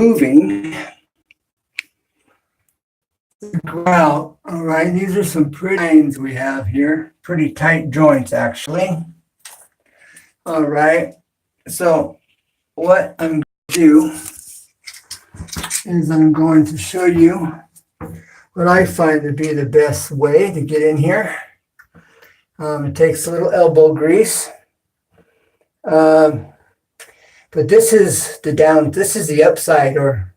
removing the grout. All right, these are some pretty lines we have here, pretty tight joints actually. All right, so what I'm going to do is I'm going to show you what I find to be the best way to get in here. It takes a little elbow grease. But this is the upside, or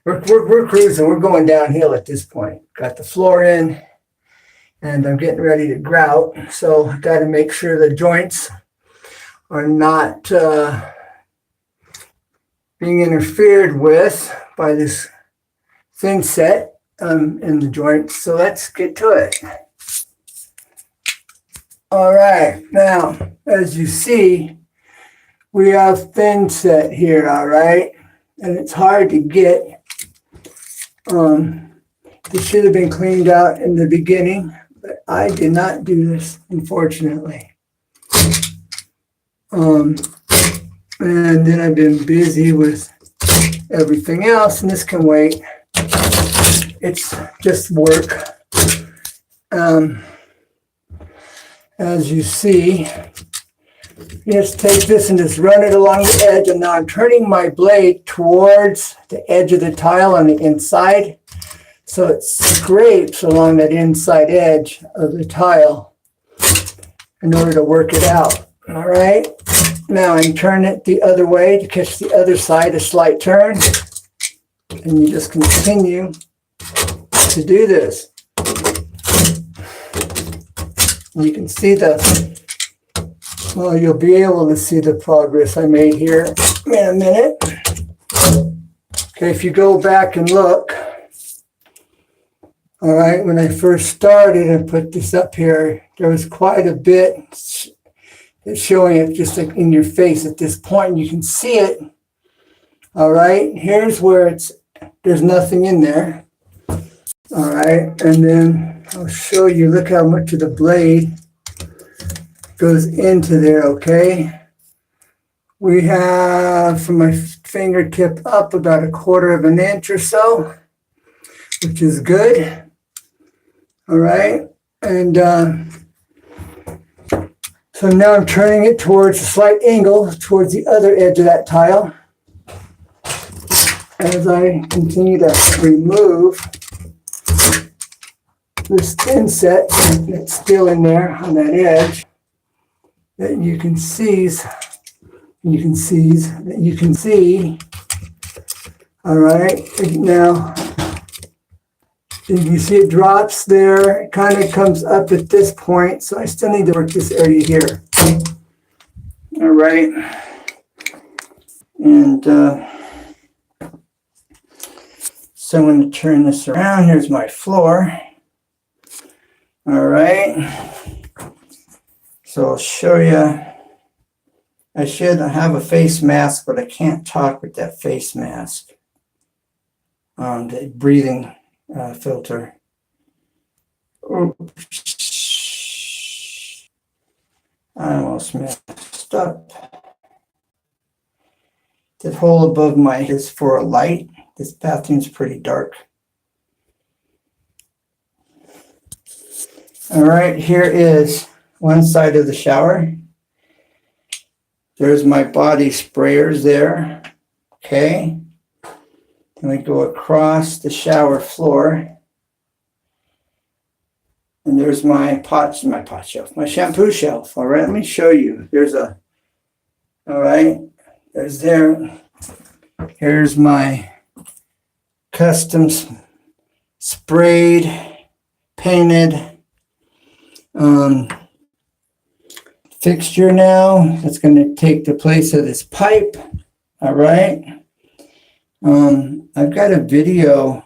we're cruising, we're going downhill at this point. Got the floor in, and I'm getting ready to grout. So I got to make sure the joints are not being interfered with by this Thinset in the joints. So let's get to it. All right, now as you see, we have Thinset here, all right, and it's hard to get. This should have been cleaned out in the beginning, but I did not do this, unfortunately. And then I've been busy with everything else, and this can wait. It's just work. As you see, you just take this and just run it along the edge, and now I'm turning my blade towards the edge of the tile on the inside, so it scrapes along that inside edge of the tile in order to work it out. All right, now I turn it the other way to catch the other side, a slight turn, and you just continue to do this. You can see you'll be able to see the progress I made here in a minute. Okay, if you go back and look, all right, when I first started and put this up here, there was quite a bit showing it just like in your face at this point. You can see it. All right, here's where there's nothing in there. All right, and then I'll show you, look how much of the blade goes into there, okay? We have from my fingertip up about 1/4 of an inch or so, which is good. All right, and so now I'm turning it towards a slight angle towards the other edge of that tile as I continue to remove this Thinset that's still in there on that edge that you can see. All right, now you can see it drops there. It kind of comes up at this point, so I still need to work this area here. All right, and so I'm going to turn this around. Here's my floor. All right, so I'll show you. I should have a face mask, but I can't talk with that face mask. The breathing filter. Oops. I almost messed up. The hole above my head is for a light. This bathroom's pretty dark. All right, here is one side of the shower. There's my body sprayers there. Okay. And we go across the shower floor. And there's my shampoo shelf. All right, let me show you. All right, here's my custom sprayed, painted fixture now. That's going to take the place of this pipe. All right. I've got a video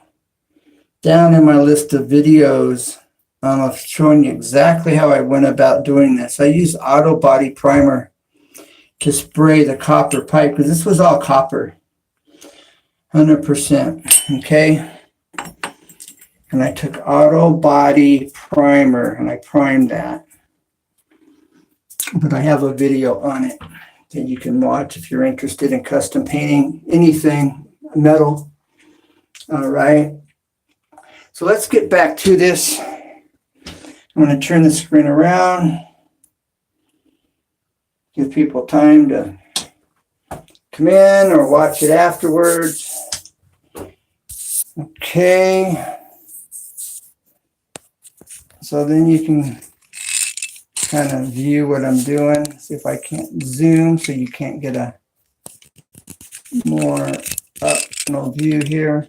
down in my list of videos of showing you exactly how I went about doing this. I used auto body primer to spray the copper pipe because this was all copper, 100%. Okay. And I took auto body primer and I primed that. But I have a video on it that you can watch if you're interested in custom painting anything. metal. All right. So let's get back to this. I'm going to turn the screen around. Give people time to come in or watch it afterwards. Okay. So then you can kind of view what I'm doing. See if I can't zoom so you can't get a more up view here.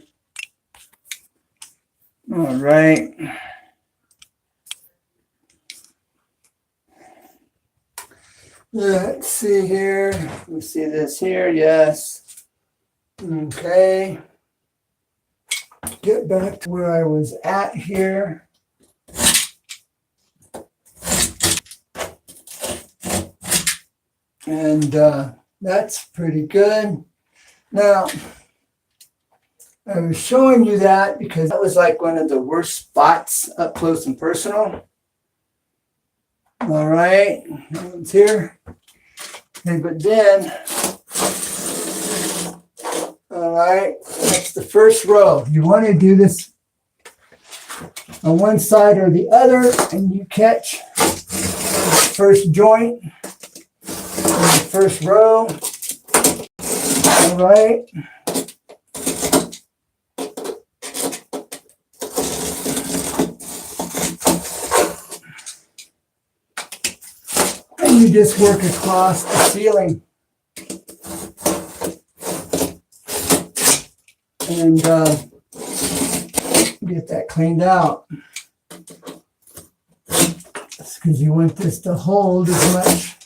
All right. Let's see here. Let me see this here. Yes. Okay. Get back to where I was at here. And that's pretty good. Now, I was showing you that because that was like one of the worst spots up close and personal. All right, that one's here. Okay, but then, all right, that's the first row. You want to do this on one side or the other, and you catch the first joint in the first row. All right. And you just work across the ceiling. And get that cleaned out. That's because you want this to hold as much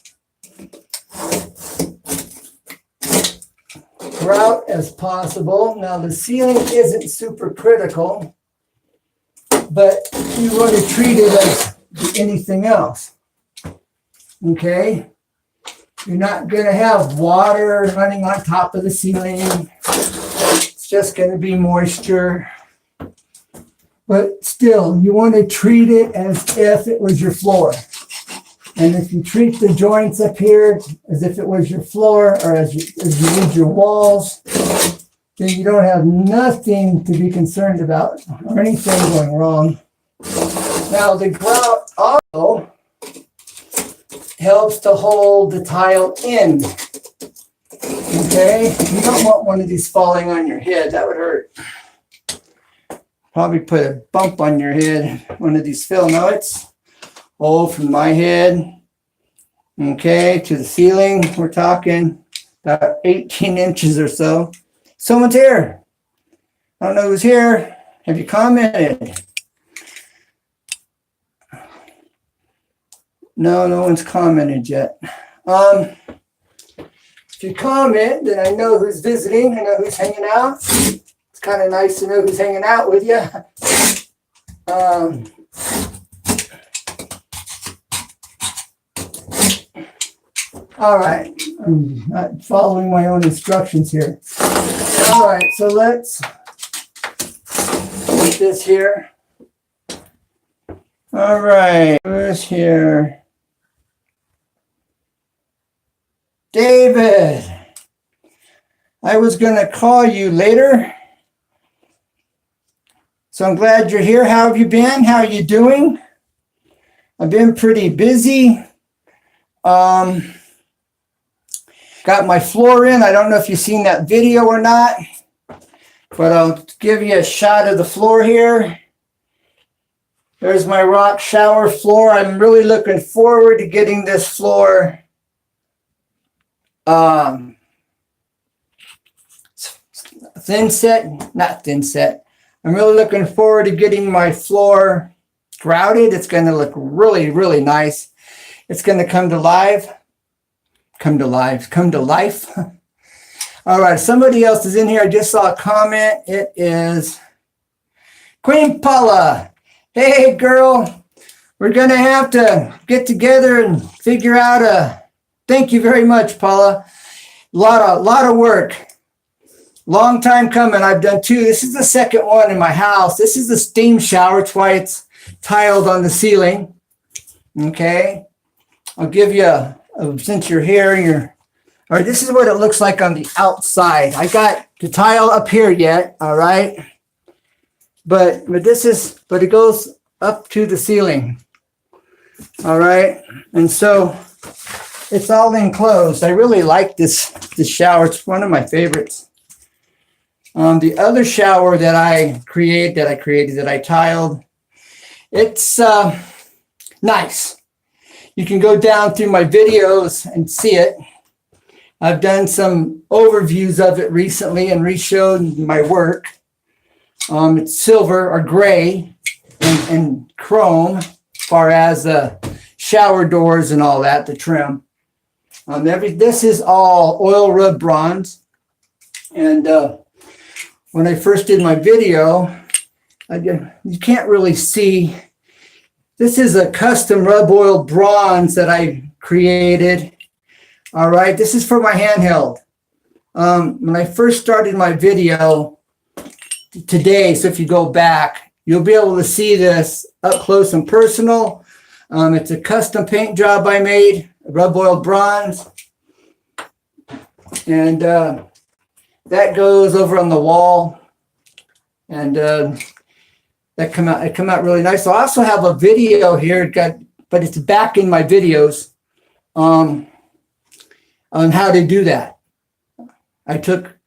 grout as possible. Now the ceiling isn't super critical, but you want to treat it as anything else. Okay? You're not going to have water running on top of the ceiling. It's just going to be moisture. But still, you want to treat it as if it was your floor. And if you treat the joints up here as if it was your floor or as you did your walls, then you don't have nothing to be concerned about or anything going wrong. Now, the grout also helps to hold the tile in. Okay? You don't want one of these falling on your head. That would hurt. Probably put a bump on your head. One of these fill nuts. Oh, from my head, okay, to the ceiling, we're talking about 18 inches or so. Someone's here. I don't know who's here. Have you commented? No, no one's commented yet. If you comment, then I know who's visiting. I know who's hanging out. It's kind of nice to know who's hanging out with you. All right, I'm not following my own instructions here. All right, so let's put this here. All right, who's here? David, I was going to call you later. So I'm glad you're here. How have you been? How are you doing? I've been pretty busy. Got my floor in. I don't know if you've seen that video or not, but I'll give you a shot of the floor here. There's my rock shower floor. I'm really looking forward to getting this floor Thinset. I'm really looking forward to getting my floor grouted. It's going to look really, really nice. It's going to come to life. Come to life. All right, somebody else is in here. I just saw a comment. It is Queen Paula. Hey, girl, we're going to have to get together and figure out thank you very much, Paula. Lot of work. Long time coming. I've done two. This is the second one in my house. This is the steam shower. It's why it's tiled on the ceiling. Okay. I'll give you since you're here, All right, this is what it looks like on the outside. I got the tile up here yet, all right? But it goes up to the ceiling. All right, and so it's all enclosed. I really like this shower. It's one of my favorites. The other shower that I tiled, it's nice. You can go down through my videos and see it. I've done some overviews of it recently and re-showed my work. It's silver or gray and chrome, as far as the shower doors and all that, the trim. This is all oil rub bronze. And when I first did my video, you can't really see. This is a custom rub oil bronze that I created. All right, this is for my handheld. When I first started my video today, so if you go back, you'll be able to see this up close and personal. It's a custom paint job I made, rub oil bronze. And that goes over on the wall. And it come out really nice. So I also have a video here, but it's back in my videos on how to do that. I took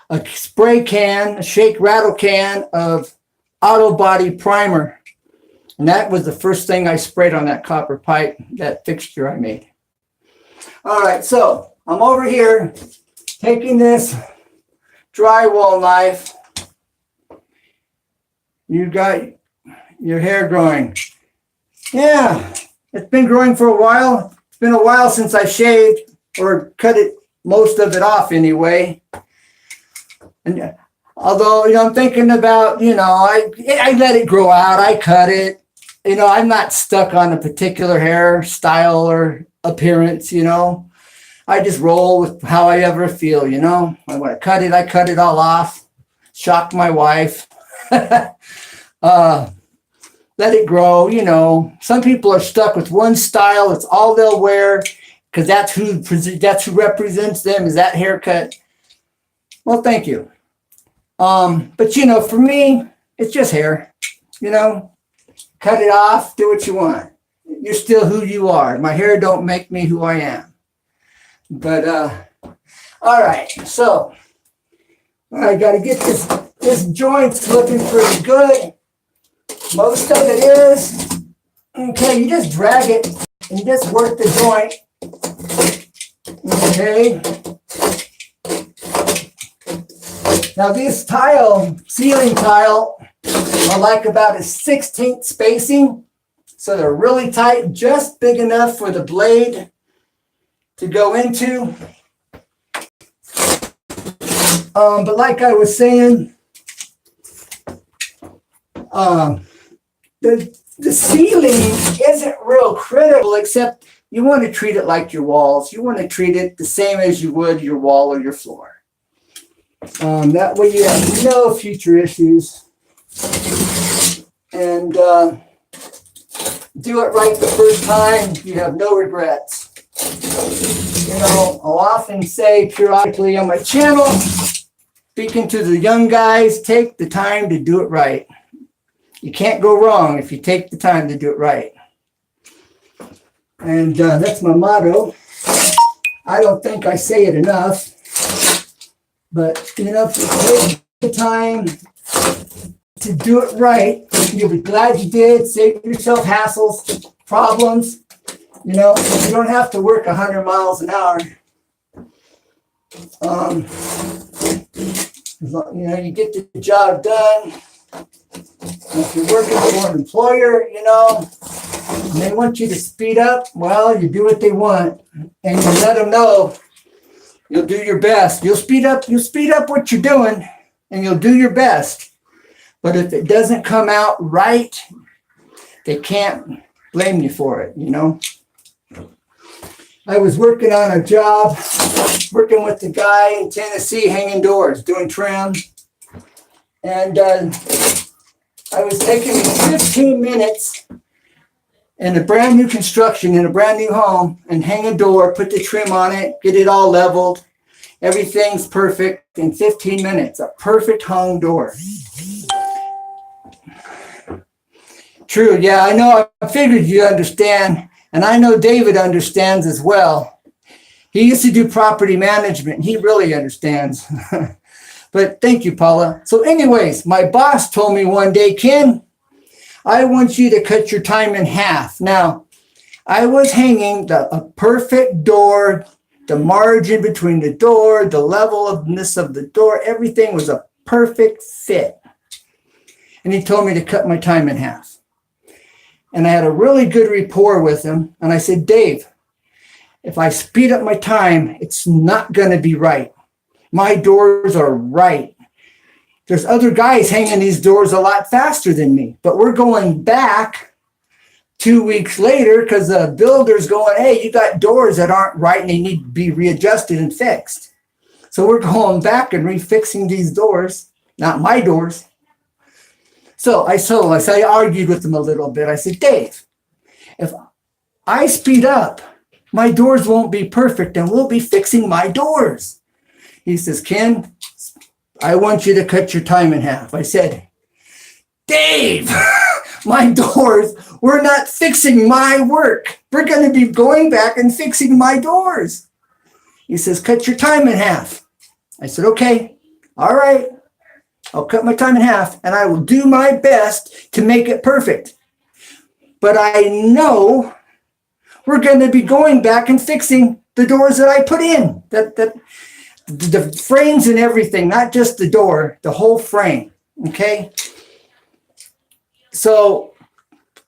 a spray can, a shake rattle can of auto body primer. And that was the first thing I sprayed on that copper pipe, that fixture I made. All right, so I'm over here taking this drywall knife. You got your hair growing. Yeah, it's been growing for a while. It's been a while since I shaved or cut it, most of it off anyway. And although, I'm thinking about, I let it grow out. I cut it. I'm not stuck on a particular hairstyle or appearance, I just roll with how I ever feel, When I cut it all off. Shocked my wife. Let it grow, Some people are stuck with one style. It's all they'll wear because that's who represents them, is that haircut. Well, thank you. But for me, it's just hair, cut it off, do what you want. You're still who you are. My hair don't make me who I am. But, all right. So I got to get this joint's looking pretty good. Most of it is. Okay. You just drag it and you just work the joint. Okay. Now this ceiling tile, I like about a 1/16 spacing. So they're really tight, just big enough for the blade to go into. But like I was saying, the ceiling isn't real critical, except you want to treat it like your walls. You want to treat it the same as you would your wall or your floor. That way you have no future issues. And do it right the first time. You have no regrets. I'll often say periodically on my channel, speaking to the young guys, take the time to do it right. You can't go wrong if you take the time to do it right. And that's my motto. I don't think I say it enough. But, if you take the time to do it right, you'll be glad you did. Save yourself hassles, problems. You don't have to work 100 miles an hour. You get the job done. If you're working for an employer, and they want you to speed up, well, you do what they want. And you let them know. You'll do your best. You'll speed up what you're doing, and you'll do your best. But if it doesn't come out right, they can't blame you for it, I was working on a job, working with the guy in Tennessee, hanging doors, doing trim. And I was taking 15 minutes in a brand new construction, in a brand new home, and hang a door, put the trim on it, get it all leveled. Everything's perfect in 15 minutes, a perfect hung door. True, yeah, I know. I figured you understand, and I know David understands as well. He used to do property management. He really understands. But thank you, Paula. So anyways, my boss told me one day, Ken, I want you to cut your time in half. Now, I was hanging a perfect door, the margin between the door, the levelness of the door, everything was a perfect fit. And he told me to cut my time in half. And I had a really good rapport with him. And I said, Dave, if I speed up my time, it's not going to be right. My doors are right. There's other guys hanging these doors a lot faster than me, but we're going back 2 weeks later because the builder's going, hey, you got doors that aren't right and they need to be readjusted and fixed. So we're going back and refixing these doors, not my doors. So I argued with him a little bit. I said, Dave, if I speed up, my doors won't be perfect and we'll be fixing my doors. He says, Ken, I want you to cut your time in half. I said, Dave, my doors, we're not fixing my work. We're going to be going back and fixing my doors. He says, cut your time in half. I said, okay, all right. I'll cut my time in half and I will do my best to make it perfect. But I know we're going to be going back and fixing the doors that I put in, the frames and everything, not just the door, the whole frame. Okay. So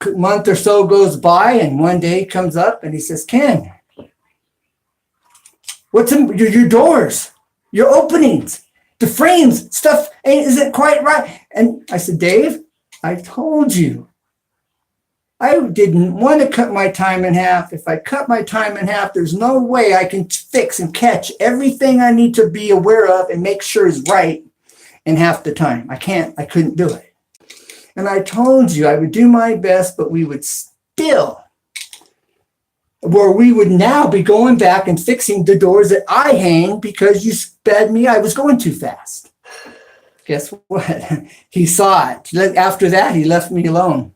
a month or so goes by and one day he comes up and he says, Ken, what's in your doors, your openings, the frames, stuff isn't quite right. And I said, Dave, I told you. I didn't want to cut my time in half. If I cut my time in half, there's no way I can fix and catch everything I need to be aware of and make sure is right in half the time. I couldn't do it. And I told you I would do my best, but we would now be going back and fixing the doors that I hang because you sped me. I was going too fast. Guess what? He saw it. After that, he left me alone.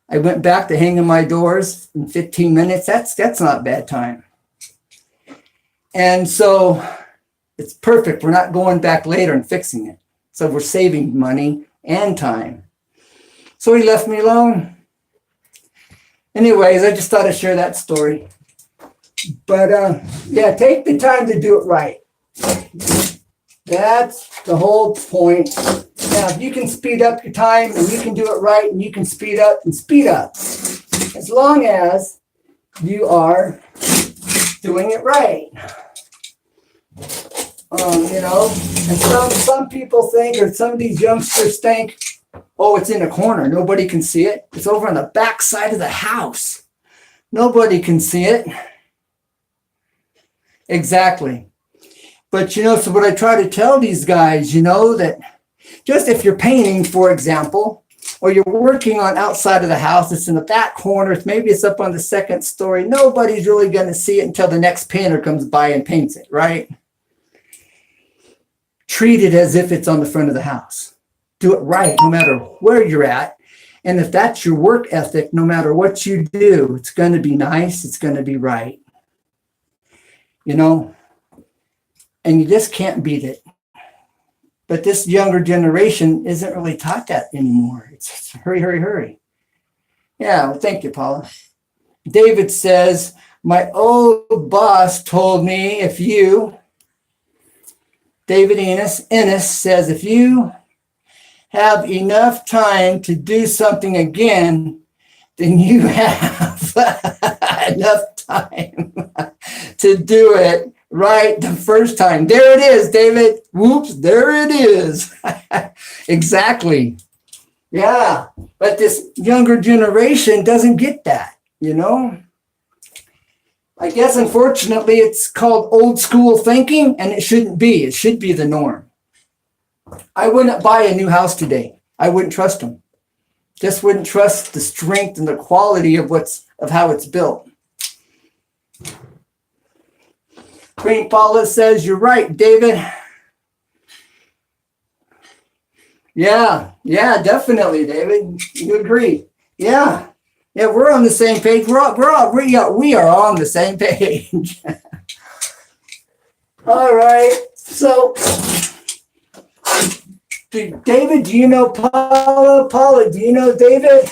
I went back to hanging my doors in 15 minutes. That's not bad time. And so it's perfect. We're not going back later and fixing it. So we're saving money and time. So he left me alone. Anyways, I just thought I'd share that story. But yeah, take the time to do it right. That's the whole point. Now, if you can speed up your time and you can do it right and you can speed up. As long as you are doing it right. And some people think, or some of these youngsters think, oh, it's in a corner. Nobody can see it. It's over on the back side of the house. Nobody can see it. Exactly. But, so what I try to tell these guys, that just if you're painting, for example, or you're working on outside of the house, it's in the back corner, maybe it's up on the second story, nobody's really going to see it until the next painter comes by and paints it, right? Treat it as if it's on the front of the house. Do it right, no matter where you're at. And if that's your work ethic, no matter what you do, it's going to be nice, it's going to be right. And you just can't beat it. But this younger generation isn't really taught that anymore. It's hurry, hurry, hurry. Yeah, well, thank you, Paula. David says, my old boss told me David Ennis says, if you have enough time to do something again, then you have enough time to do it right the first time. There it is, David. Whoops, there it is. Exactly. Yeah, but this younger generation doesn't get that, I guess, unfortunately, it's called old school thinking, and it shouldn't be. It should be the norm. I wouldn't buy a new house today. I wouldn't trust them. just wouldn't trust the strength and the quality of how it's built. Queen Paula says, you're right, David. Yeah, definitely, David. You agree. Yeah, we're on the same page. We are on the same page. All right. So, David, do you know Paula? Paula, do you know David?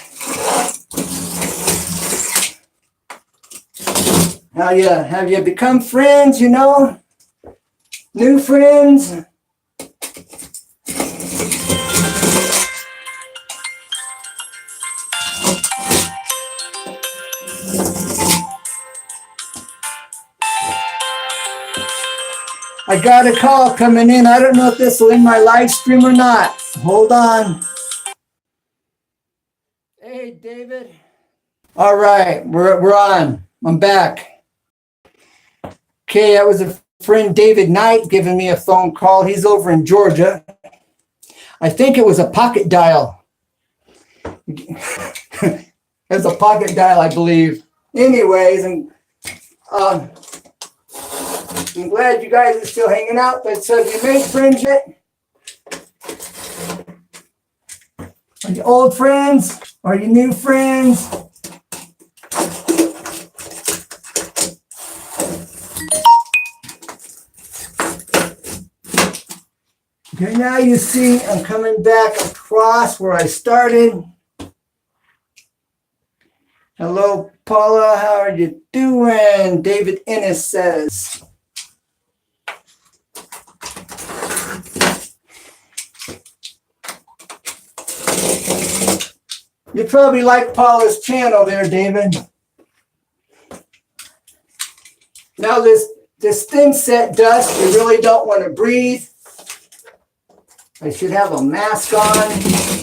Have you become friends, New friends? I got a call coming in. I don't know if this will end my live stream or not. Hold on. Hey, David. All right, we're on. I'm back. Okay, that was a friend, David Knight, giving me a phone call. He's over in Georgia. I think it was a pocket dial. It was a pocket dial, I believe. Anyways, and I'm glad you guys are still hanging out. But so, have you made friends yet? Are you old friends? Are you new friends? Okay, now you see I'm coming back across where I started. Hello, Paula. How are you doing? David Ennis says. You probably like Paula's channel there, David. Now this Thinset dust, you really don't want to breathe. I should have a mask on.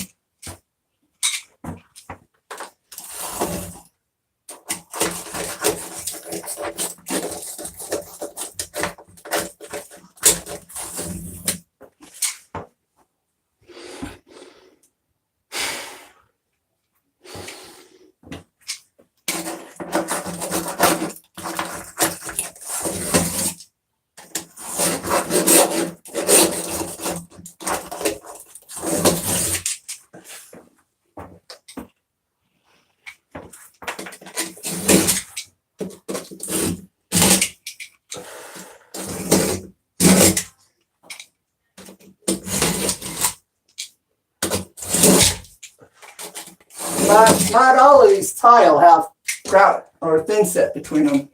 Not all of these tile have grout or Thinset between them.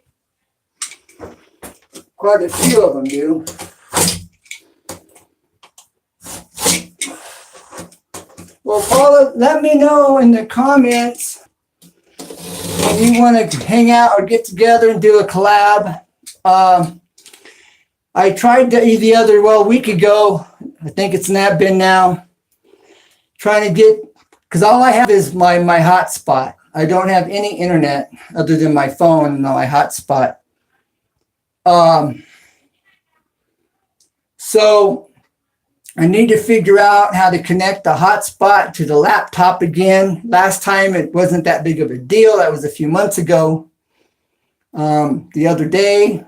Quite a few of them do. Well, Paula, let me know in the comments when you want to hang out or get together and do a collab. I tried a week ago. I think it's been now. Trying to get, because all I have is my hotspot. I don't have any internet other than my phone and my hotspot. So I need to figure out how to connect the hotspot to the laptop again. Last time it wasn't that big of a deal. That was a few months ago. The other day,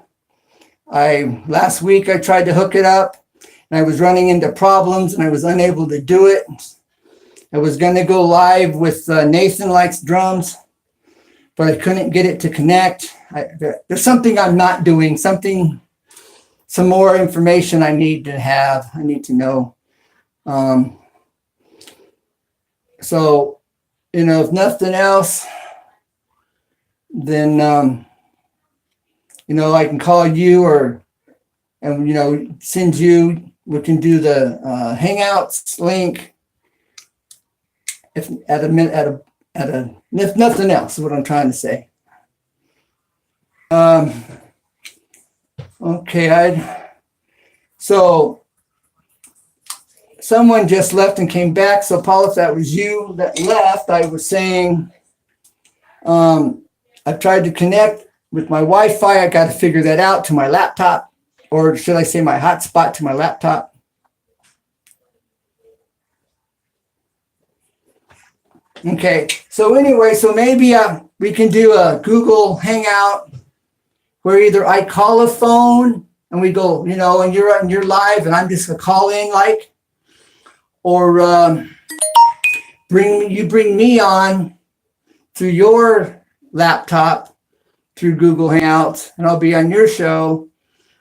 last week I tried to hook it up and I was running into problems and I was unable to do it. I was going to go live with Nathan Likes Drums, but I couldn't get it to connect. There's something I'm not doing, some more information I need to have. I need to know. So, if nothing else, then, I can call you and send you, we can do the Hangouts link. If nothing else is what I'm trying to say. Okay, so someone just left and came back. So Paul, if that was you that left, I was saying I've tried to connect with my Wi-Fi. I got to figure that out to my laptop, or should I say my hotspot to my laptop. Okay. So anyway, so maybe we can do a Google Hangout where either I call a phone and we go, you know, and you're live and I'm just a call in like, or bring me on through your laptop through Google Hangouts, and I'll be on your show,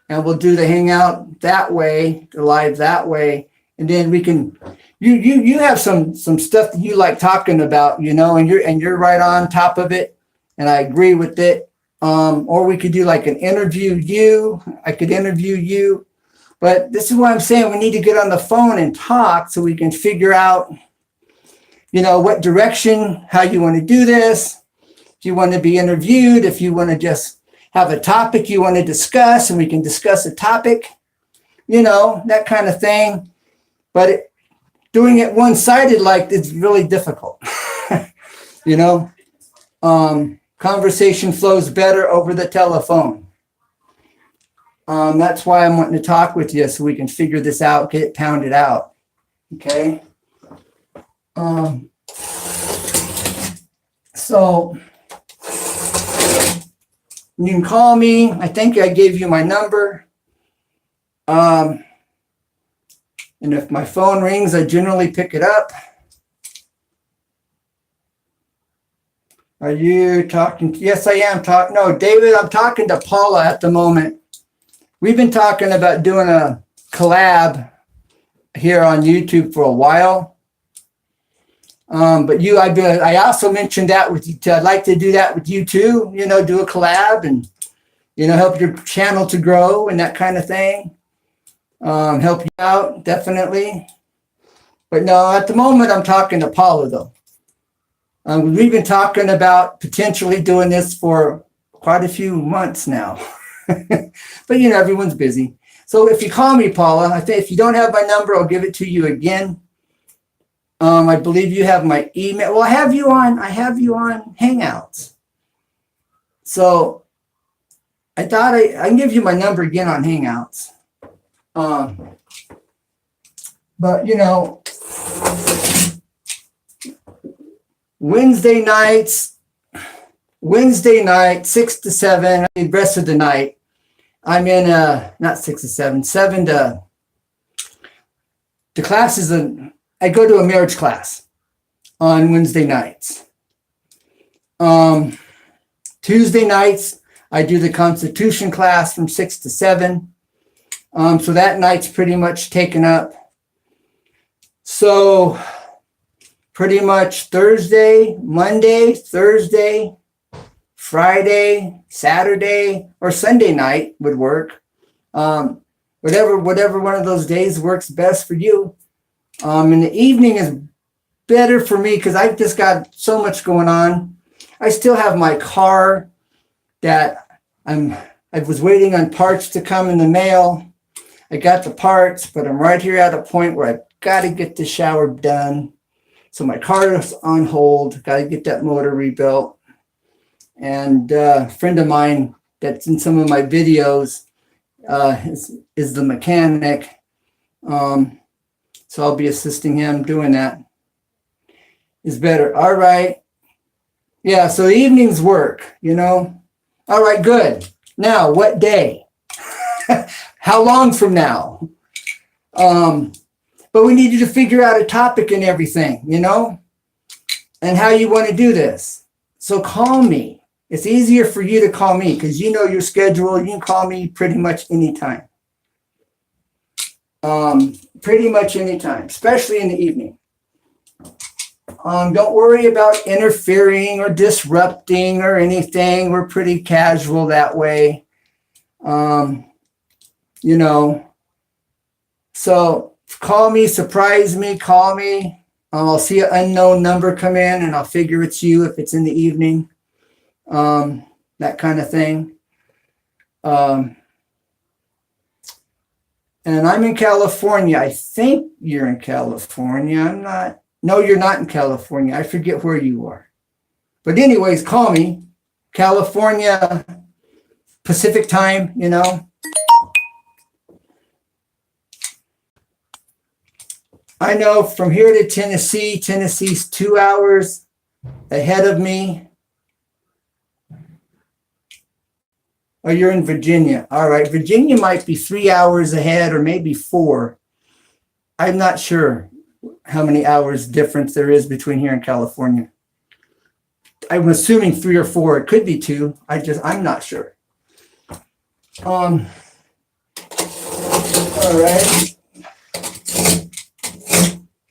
and we'll do the Hangout that way, the live that way, and then we can. You have some stuff that you like talking about, you know, and you're right on top of it, and I agree with it. Or we could do like an interview you. I could interview you, but this is what I'm saying. We need to get on the phone and talk so we can figure out, you know, what direction, how you want to do this. If you want to be interviewed, if you want to just have a topic you want to discuss and we can discuss a topic, you know, that kind of thing. But doing it one-sided like it's really difficult, you know. Conversation flows better over the telephone. That's why I'm wanting to talk with you so we can figure this out, get it pounded out. Okay. So you can call me. I think I gave you my number. And if my phone rings, I generally pick it up. Are you talking? Yes, I am talking. No, David, I'm talking to Paula at the moment. We've been talking about doing a collab here on YouTube for a while. But I also mentioned that with you. I'd like to do that with you too, you know, do a collab and, you know, help your channel to grow and that kind of thing. Help you out, definitely. But no, at the moment, I'm talking to Paula though. We've been talking about potentially doing this for quite a few months now. But, you know, everyone's busy. So if you call me, Paula, I think if you don't have my number, I'll give it to you again. I believe you have my email. Well, I have you on Hangouts. So I thought I can give you my number again on Hangouts. But, you know, Wednesday night, 6 to 7, the rest of the night, I'm in, not 6 to 7, 7 to, the class is I go to a marriage class on Wednesday nights. Tuesday nights, I do the Constitution class from 6 to 7. So that night's pretty much taken up. So pretty much Thursday, Monday, Thursday, Friday, Saturday, or Sunday night would work. Whatever one of those days works best for you. And the evening is better for me because I've just got so much going on. I still have my car that I was waiting on parts to come in the mail. I got the parts, but I'm right here at a point where I've got to get the shower done. So my car is on hold. Got to get that motor rebuilt. And a friend of mine that's in some of my videos is the mechanic. So I'll be assisting him doing that. Is better. All right. Yeah, so the evenings work, you know. All right, good. Now, what day? How long from now? But we need you to figure out a topic and everything, you know, and how you want to do this. So call me. It's easier for you to call me because you know your schedule. You can call me pretty much anytime. Pretty much anytime, especially in the evening. Don't worry about interfering or disrupting or anything. We're pretty casual that way. You know, so call me, surprise me, call me. I'll see an unknown number come in and I'll figure it's you if it's in the evening. That kind of thing. And I'm in California. I think you're in California. I'm not. No, you're not in California. I forget where you are. But anyways, call me. California, Pacific time, you know. I know from here to Tennessee, Tennessee's 2 hours. ahead of me. Oh, you're in Virginia. All right. Virginia might be 3 hours ahead or maybe 4. I'm not sure how many hours difference there is between here and California. I'm assuming 3 or 4. It could be 2. I'm not sure. All right.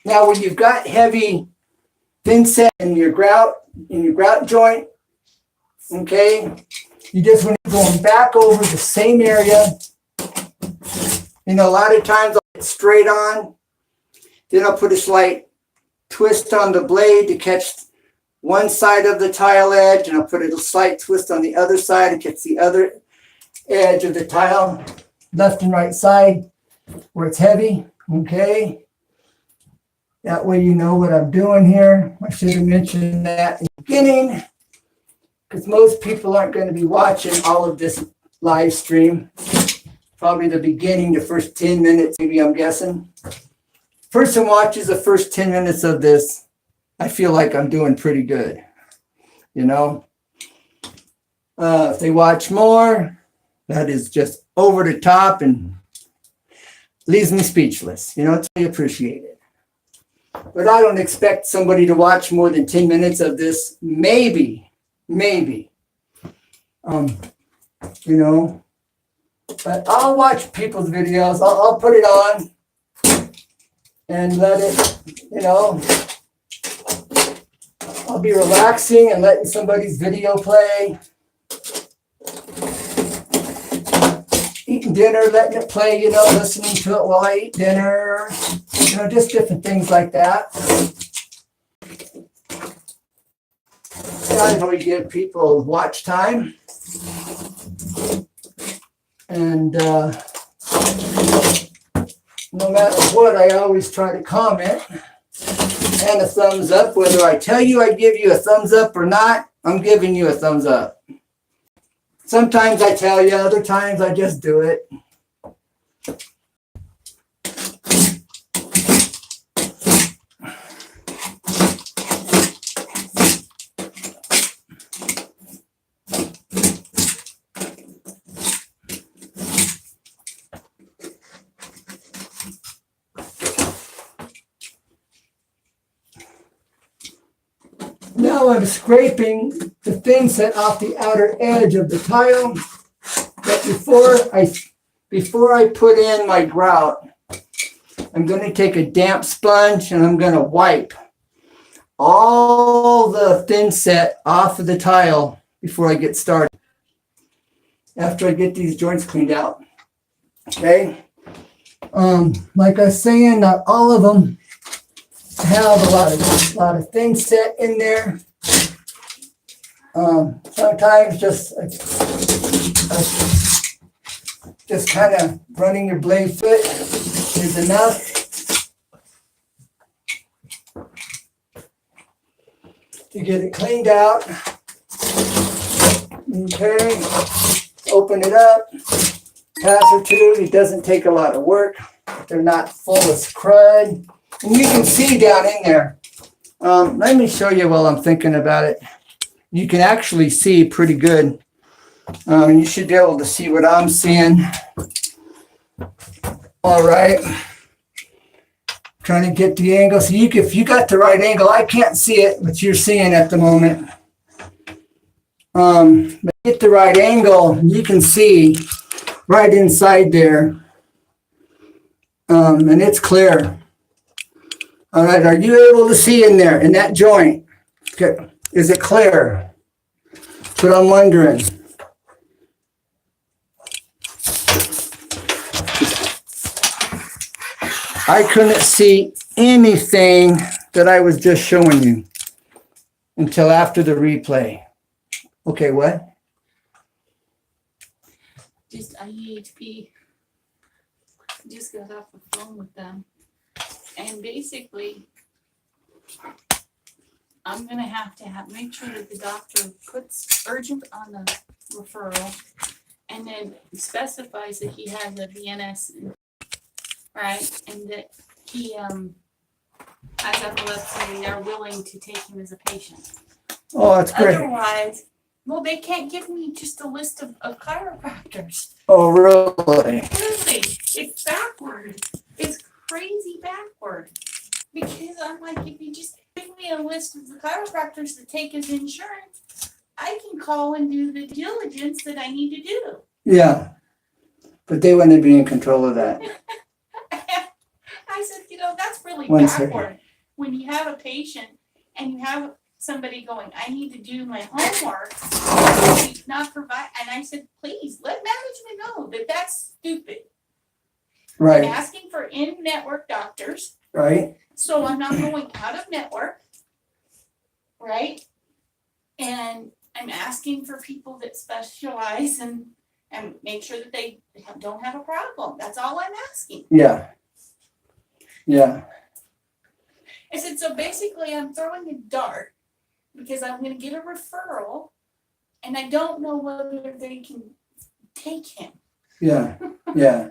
Now, when you've got heavy thinset in your grout joint, okay, you just want to go back over the same area. You know, a lot of times I'll get straight on, then I'll put a slight twist on the blade to catch one side of the tile edge, and I'll put a slight twist on the other side to catch the other edge of the tile, left and right side where it's heavy, okay? That way you know what I'm doing here. I should have mentioned that in the beginning, because most people aren't going to be watching all of this live stream. Probably the beginning, the first 10 minutes, maybe, I'm guessing. Person watches the first 10 minutes of this, I feel like I'm doing pretty good, you know. If they watch more, that is just over the top and leaves me speechless. You know, it's really appreciated. But I don't expect somebody to watch more than 10 minutes of this. Maybe. You know, but I'll watch people's videos. I'll put it on and let it, you know, I'll be relaxing and letting somebody's video play. Eating dinner, letting it play, you know, listening to it while I eat dinner. You know, just different things like that. I know we give people watch time. And no matter what, I always try to comment and a thumbs up. Whether I tell you I give you a thumbs up or not, I'm giving you a thumbs up. Sometimes I tell you, other times I just do it. Now I'm scraping the thinset off the outer edge of the tile. But before I put in my grout, I'm going to take a damp sponge and I'm going to wipe all the thinset off of the tile before I get started. After I get these joints cleaned out. Okay. Like I was saying, not all of them have a lot of thinset in there. Sometimes just kind of running your blade foot is enough to get it cleaned out. Okay, open it up, pass or two. It doesn't take a lot of work. They're not full of crud. And you can see down in there. Let me show you while I'm thinking about it. You can actually see pretty good. You should be able to see what I'm seeing. All right. Trying to get the angle. So if you got the right angle, I can't see it, but you're seeing at the moment. But get the right angle, you can see right inside there. And it's clear. All right, are you able to see in there, in that joint? Okay. Is it clear? That's what I'm wondering. I couldn't see anything that I was just showing you until after the replay. Okay, what? Just IEHP. Just got off the phone with them. And basically, I'm going to have make sure that the doctor puts urgent on the referral and then specifies that he has a VNS, right? And that he has epilepsy and they're willing to take him as a patient. Oh, that's great. Otherwise, well, they can't give me just a list of chiropractors. Oh, really? Really, it's backward. It's crazy backward. Because I'm like, if you just give me a list of the chiropractors that take as insurance, I can call and do the diligence that I need to do. Yeah. But they wouldn't be in control of that. I said, that's really One backward. second. When you have a patient and you have somebody going, I need to do my homework, not provide, and I said, please let management know that that's stupid. I'm Right. asking for in-network doctors, Right. so I'm not going out of network, right? And I'm asking for people that specialize and make sure that they don't have a problem. That's all I'm asking. Yeah. Yeah. I said, so basically I'm throwing a dart because I'm going to get a referral and I don't know whether they can take him. Yeah. Yeah.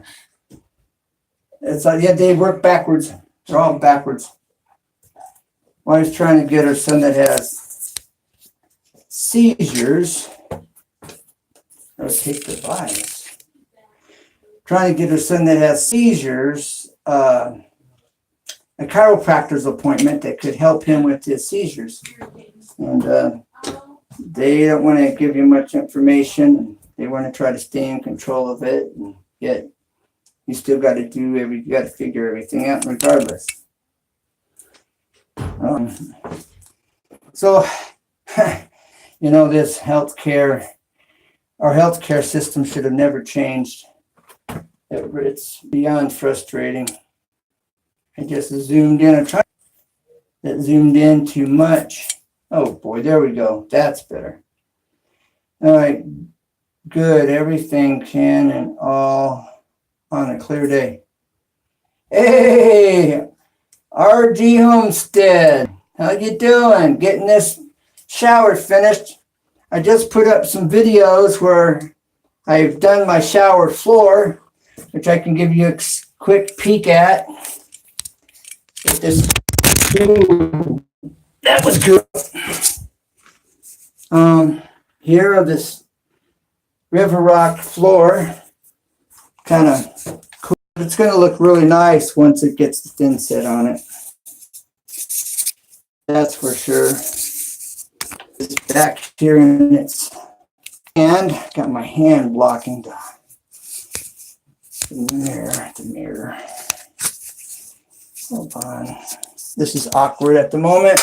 It's like, yeah, they work backwards. They're all backwards. Wife's trying to get her son that has seizures. Or take the bias. Trying to get her son that has seizures a chiropractor's appointment that could help him with his seizures. And they don't want to give you much information. They want to try to stay in control of it, and yet you still got to you got to figure everything out regardless. So, this healthcare, our healthcare system should have never changed. It's beyond frustrating. I just zoomed in. I tried that zoomed in too much. Oh boy, there we go. That's better. All right, good. Everything can and all on a clear day. Hey, RG Homestead, how you doing? Getting this shower finished. I just put up some videos where I've done my shower floor, which I can give you a quick peek at. Get this. Ooh, that was good. Here are this river rock floor. Kind of cool. It's going to look really nice once it gets the Thinset on it. That's for sure. It's back here in its hand. Got my hand blocking the mirror. Hold on. This is awkward at the moment.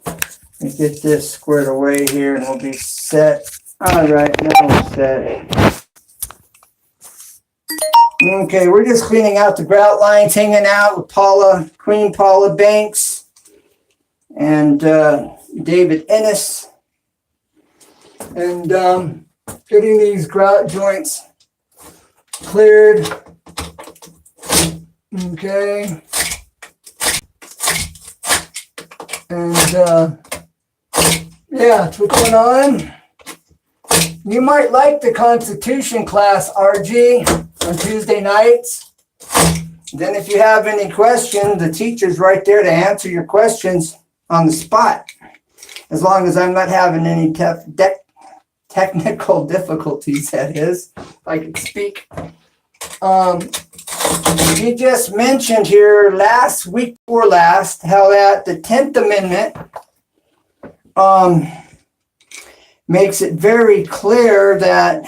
Let me get this squared away here and we'll be set. All right, now we're set. Okay, we're just cleaning out the grout lines, hanging out with Queen Paula Banks and David Ennis. And getting these grout joints cleared. Okay. And yeah, that's what's going on. You might like the Constitution class, RG, on Tuesday nights. Then if you have any questions, the teacher's right there to answer your questions on the spot. As long as I'm not having any technical difficulties, that is, if I can speak. You just mentioned here last week before last how that the 10th Amendment makes it very clear that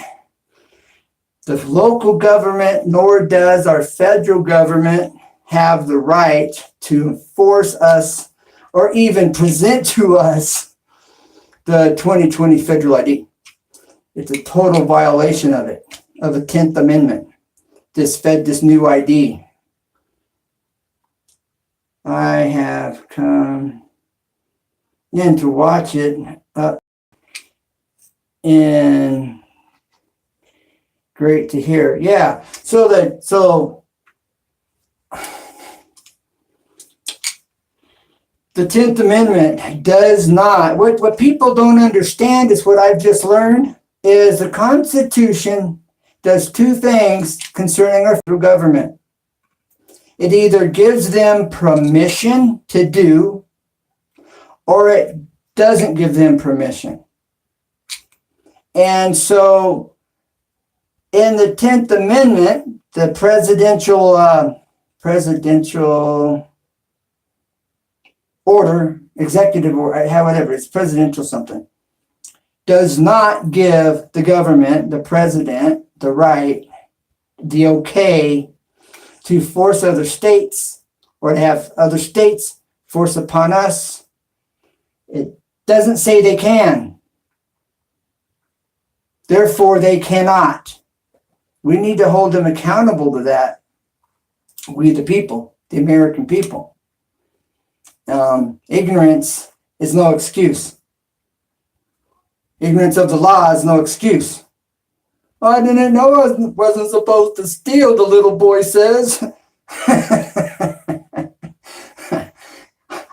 the local government, nor does our federal government, have the right to force us or even present to us the 2020 federal ID. It's a total violation of it, of the 10th Amendment. This new ID. I have come in to watch it up and great to hear. Yeah. So the 10th Amendment does not, what people don't understand is what I've just learned is the Constitution does two things concerning our federal government. It either gives them permission to do or it doesn't give them permission. And so in the 10th Amendment, the presidential order, executive order, whatever, it's presidential something, does not give the government, the president, the right, the okay to force other states or to have other states force upon us. It doesn't say they can. Therefore, they cannot. We need to hold them accountable to that. We, the people, the American people. Ignorance is no excuse. Ignorance of the law is no excuse. I didn't know I wasn't supposed to steal, the little boy says.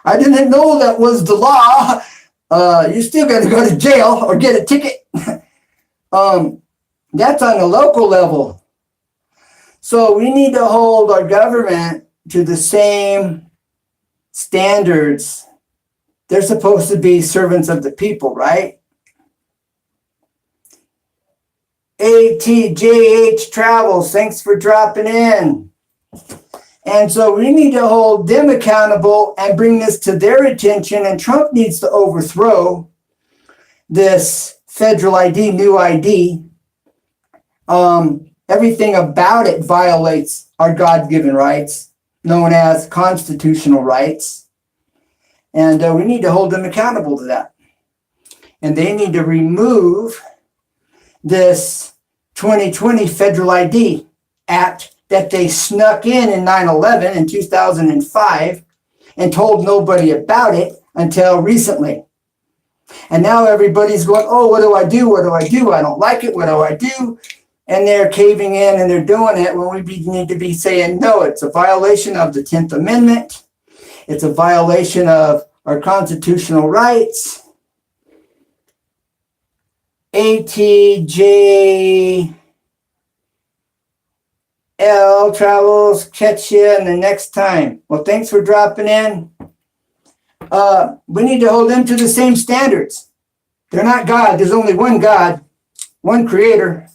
I didn't know that was the law. You still got to go to jail or get a ticket. That's on the local level. So we need to hold our government to the same standards. They're supposed to be servants of the people, right? ATJH Travels, thanks for dropping in. And so we need to hold them accountable and bring this to their attention, and Trump needs to overthrow this federal ID, new ID. Everything about it violates our God-given rights, known as constitutional rights. And we need to hold them accountable to that. And they need to remove this 2020 Federal ID Act that they snuck in 9/11 in 2005 and told nobody about it until recently. And now everybody's going, oh, what do I do? What do I do? I don't like it. What do I do? And they're caving in and they're doing it when we need to be saying, no, it's a violation of the 10th Amendment. It's a violation of our constitutional rights. ATJL Travels, catch you in the next time. Well, thanks for dropping in. We need to hold them to the same standards. They're not God. There's only one God, one creator,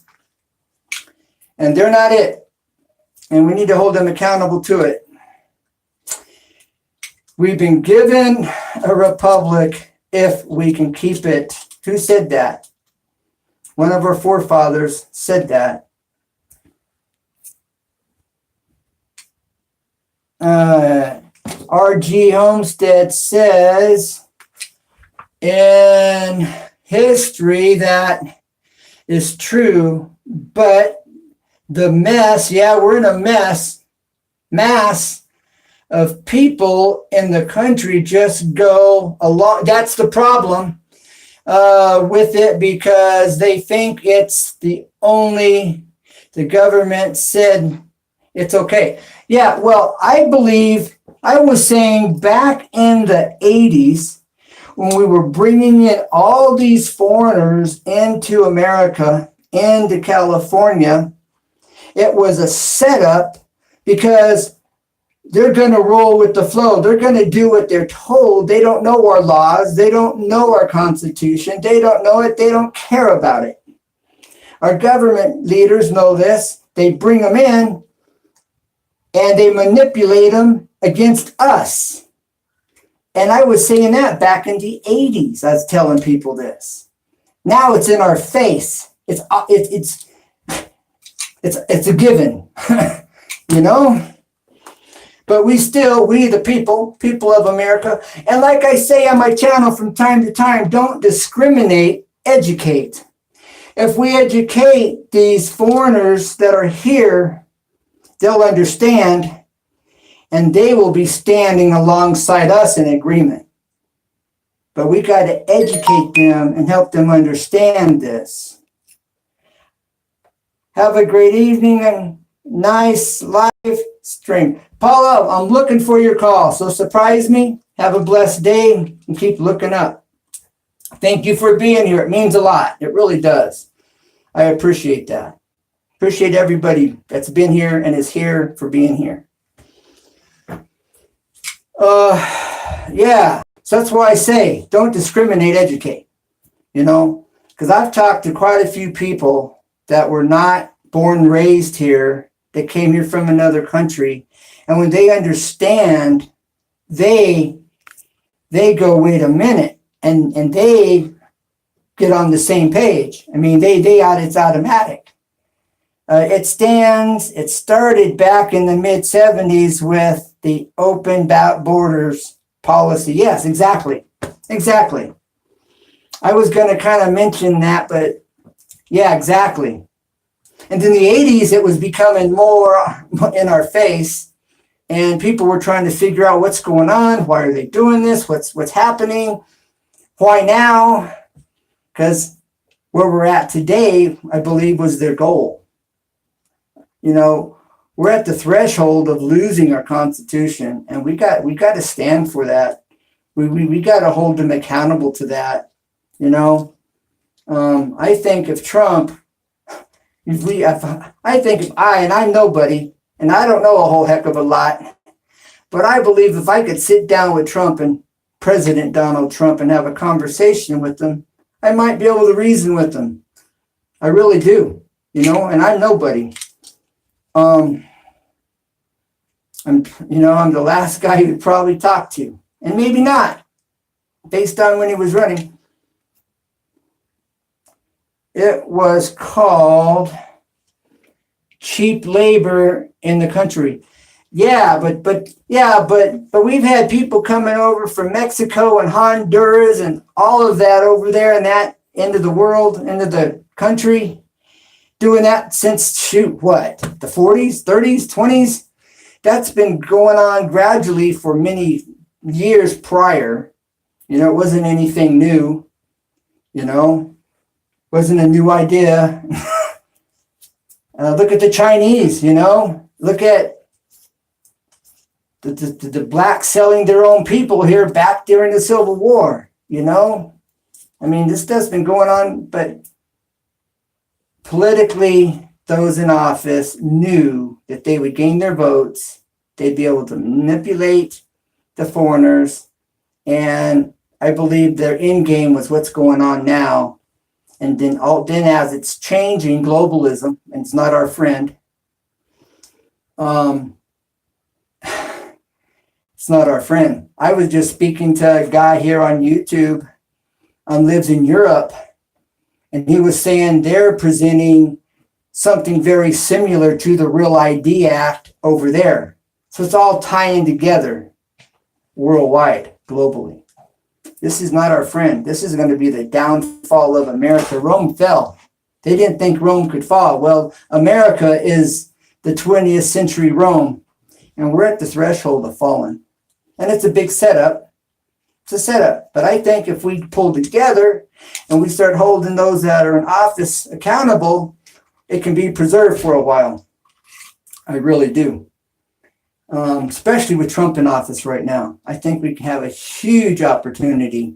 and they're not it. And we need to hold them accountable to it. We've been given a republic if we can keep it. Who said that? One of our forefathers said that. R.G. Homestead says in history that is true, but the mess, we're in a mass of people in the country just go along. That's the problem with it, because they think it's the government said it's okay. Yeah, well, I believe I was saying back in the 80s when we were bringing in all these foreigners into America, into California, it was a setup because they're going to roll with the flow. They're going to do what they're told. They don't know our laws. They don't know our Constitution. They don't know it. They don't care about it. Our government leaders know this. They bring them in and they manipulate them against us. And I was saying that back in the 80s. I was telling people this. Now it's in our face. It's a given, you know? But we the people of America, and like I say on my channel from time to time, don't discriminate, educate. If we educate these foreigners that are here, they'll understand, and they will be standing alongside us in agreement. But we got to educate them and help them understand this. Have a great evening and nice live stream. Paula, I'm looking for your call, so surprise me. Have a blessed day and keep looking up. Thank you for being here. It means a lot. It really does. I appreciate that. Appreciate everybody that's been here and is here for being here. Yeah. So that's why I say, don't discriminate, educate, because I've talked to quite a few people that were not born and raised here, that came here from another country. And when they understand, they go, wait a minute, and they get on the same page. I mean, it's automatic. It started back in the mid 70s with the open borders policy. Yes, exactly. I was going to kind of mention that, but yeah, exactly. And in the 80s, it was becoming more in our face, and people were trying to figure out what's going on. Why are they doing this? What's happening? Why now? Because where we're at today, I believe, was their goal. We're at the threshold of losing our Constitution, and we got to stand for that. We got to hold them accountable to that. I think if Trump, and I'm nobody, and I don't know a whole heck of a lot, but I believe if I could sit down with Trump and President Donald Trump and have a conversation with them, I might be able to reason with them. I really do, and I'm nobody. I'm the last guy you'd probably talk to, and maybe not, based on when he was running. It was called cheap labor in the country. Yeah, but we've had people coming over from Mexico and Honduras and all of that over there in that end of the world, end of the country, doing that since, the 40s, 30s, 20s. That's been going on gradually for many years prior. It wasn't anything new, wasn't a new idea. Look at the Chinese, look at the blacks selling their own people here back during the Civil War, I mean, this stuff's been going on, but politically, those in office knew that they would gain their votes, they'd be able to manipulate the foreigners, and I believe their end game was what's going on now. And then as it's changing, globalism, and it's not our friend, it's not our friend. I was just speaking to a guy here on YouTube, lives in Europe, and he was saying they're presenting something very similar to the Real ID Act over there. So it's all tying together worldwide, globally. This is not our friend. This is going to be the downfall of America. Rome fell. They didn't think Rome could fall. Well, America is the 20th century Rome, and we're at the threshold of falling. And it's a big setup. It's a setup. But I think if we pull together and we start holding those that are in office accountable, it can be preserved for a while. I really do. Especially with Trump in office right now. I think we can have a huge opportunity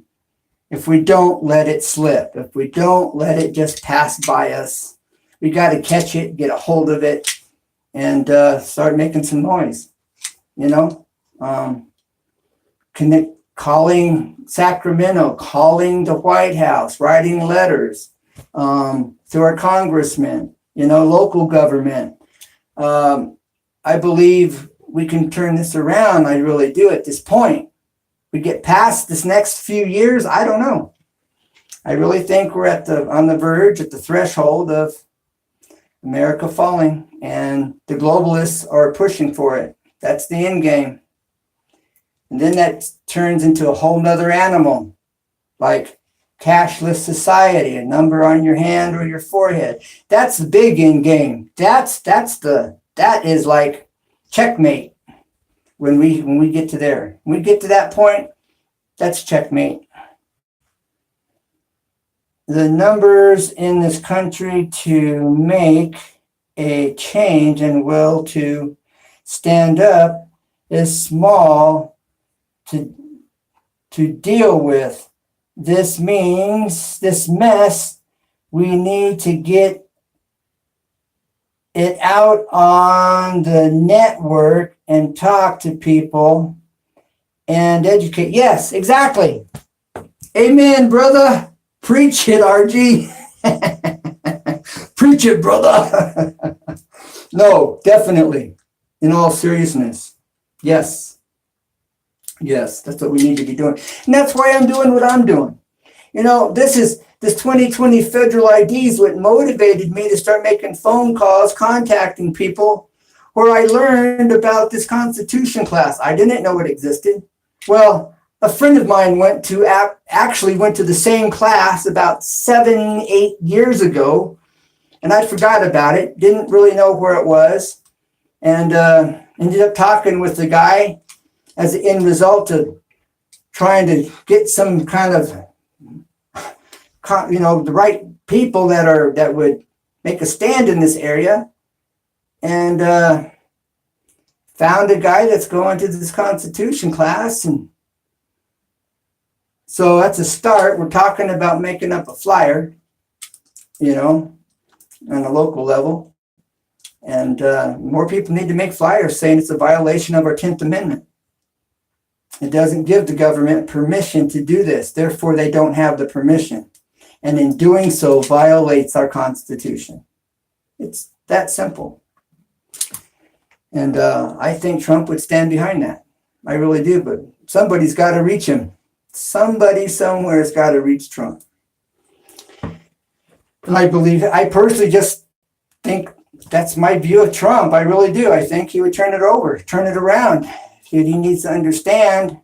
if we don't let it slip, if we don't let it just pass by us. We got to catch it, get a hold of it, and start making some noise. Calling Sacramento, calling the White House, writing letters to our congressmen, local government. I believe we can turn this around. I really do at this point. We get past this next few years, I don't know. I really think we're on the verge, at the threshold of America falling, and the globalists are pushing for it. That's the end game. And then that turns into a whole nother animal, like cashless society, a number on your hand or your forehead. That's the big end game. That is like checkmate when we get to there. When we get to that point, that's checkmate. The numbers in this country to make a change and will to stand up is small to deal with. This means this mess, we need to get it out on the network and talk to people and educate. Yes, exactly. Amen, brother. Preach it, RG. Preach it, brother. No, definitely. In all seriousness. Yes. Yes, that's what we need to be doing. And that's why I'm doing what I'm doing. You know, this 2020 federal ID is what motivated me to start making phone calls, contacting people, where I learned about this Constitution class. I didn't know it existed. Well, a friend of mine actually went to the same class about 7-8 years ago, and I forgot about it, didn't really know where it was, and ended up talking with the guy as an end result of trying to get some kind of, the right people that would make a stand in this area, and found a guy that's going to this Constitution class. And so that's a start. We're talking about making up a flyer, on a local level. And more people need to make flyers saying it's a violation of our 10th Amendment. It doesn't give the government permission to do this. Therefore, they don't have the permission. And in doing so, violates our Constitution. It's that simple. And I think Trump would stand behind that. I really do. But somebody's got to reach him. Somebody somewhere's got to reach Trump. And I personally just think that's my view of Trump. I really do. I think he would turn it around. He needs to understand,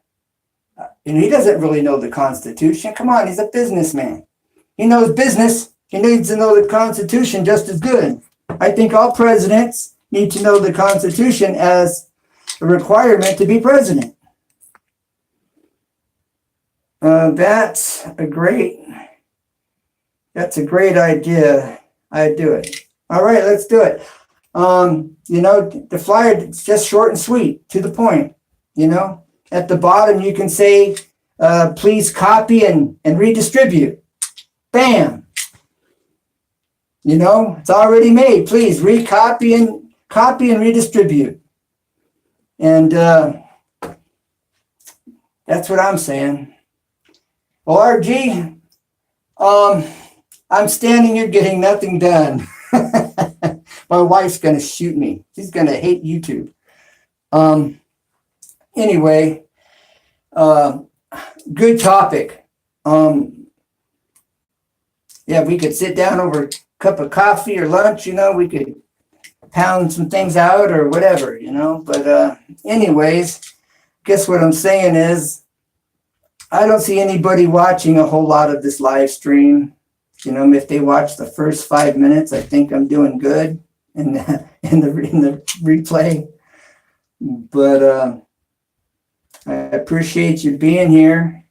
and he doesn't really know the Constitution. Come on, he's a businessman. He knows business. He needs to know the Constitution just as good. I think all presidents need to know the Constitution as a requirement to be president. That's a great idea. I'd do it. All right, let's do it. The flyer is just short and sweet, to the point. At the bottom you can say, please copy and redistribute. Bam. It's already made. Please copy and redistribute. And that's what I'm saying. Well, RG, I'm standing here getting nothing done. My wife's going to shoot me. She's going to hate YouTube. Anyway, good topic. We could sit down over a cup of coffee or lunch, we could pound some things out or whatever, But anyways, guess what I'm saying is, I don't see anybody watching a whole lot of this live stream. If they watch the first 5 minutes, I think I'm doing good in the replay. But I appreciate you being here.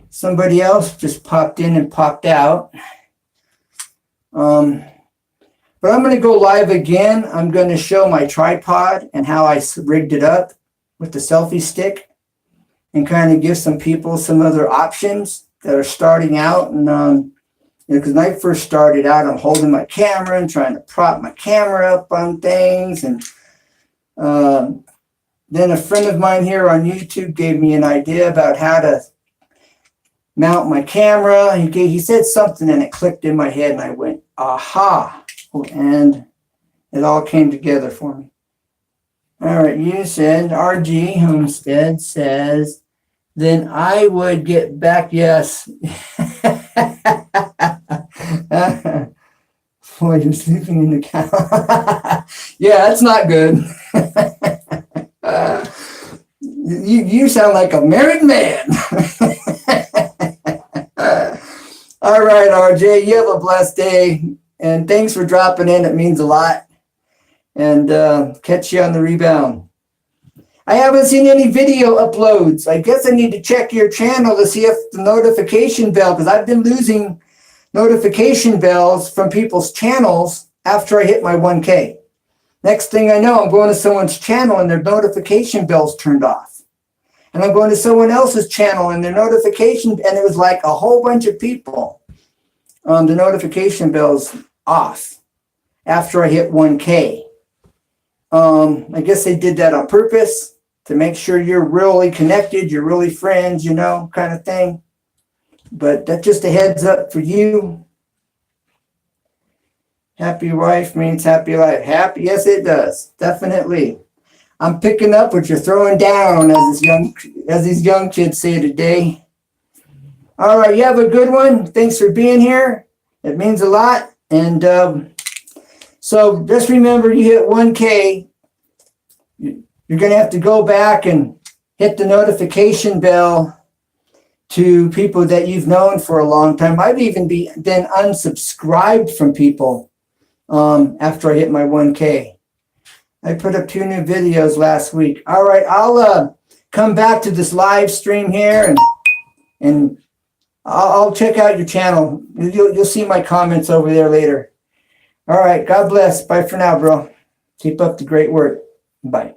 Somebody else just popped in and popped out. But I'm going to go live again. I'm going to show my tripod and how I rigged it up with the selfie stick, and kind of give some people some other options that are starting out. And because when I first started out, I'm holding my camera and trying to prop my camera up on things. And then a friend of mine here on YouTube gave me an idea about how to mount my camera. He said something and it clicked in my head and I went, aha. And it all came together for me. All right, you said RG Homestead says, then I would get back. Yes. Boy, you're sleeping in the couch. Yeah, that's not good. You sound like a married man. All right, RJ, you have a blessed day. And thanks for dropping in. It means a lot. And catch you on the rebound. I haven't seen any video uploads. I guess I need to check your channel to see if the notification bell, because I've been losing notification bells from people's channels after I hit my 1K. Next thing I know, I'm going to someone's channel and their notification bell's turned off. And I'm going to someone else's channel and their notification, and it was like a whole bunch of people. The notification bell's off after I hit 1K. I guess they did that on purpose to make sure you're really connected, you're really friends, you know, kind of thing. But that's just a heads up for you. Happy wife means happy life. Happy, yes, it does. Definitely. I'm picking up what you're throwing down, as these young kids say today. All right, you have a good one. Thanks for being here. It means a lot. And so just remember, you hit 1K, you're going to have to go back and hit the notification bell to people that you've known for a long time. I've even been unsubscribed from people after I hit my 1K. I put up 2 new videos last week. All right, I'll come back to this live stream here and I'll check out your channel. You'll see my comments over there later. All right, God bless. Bye for now, bro. Keep up the great work. Bye.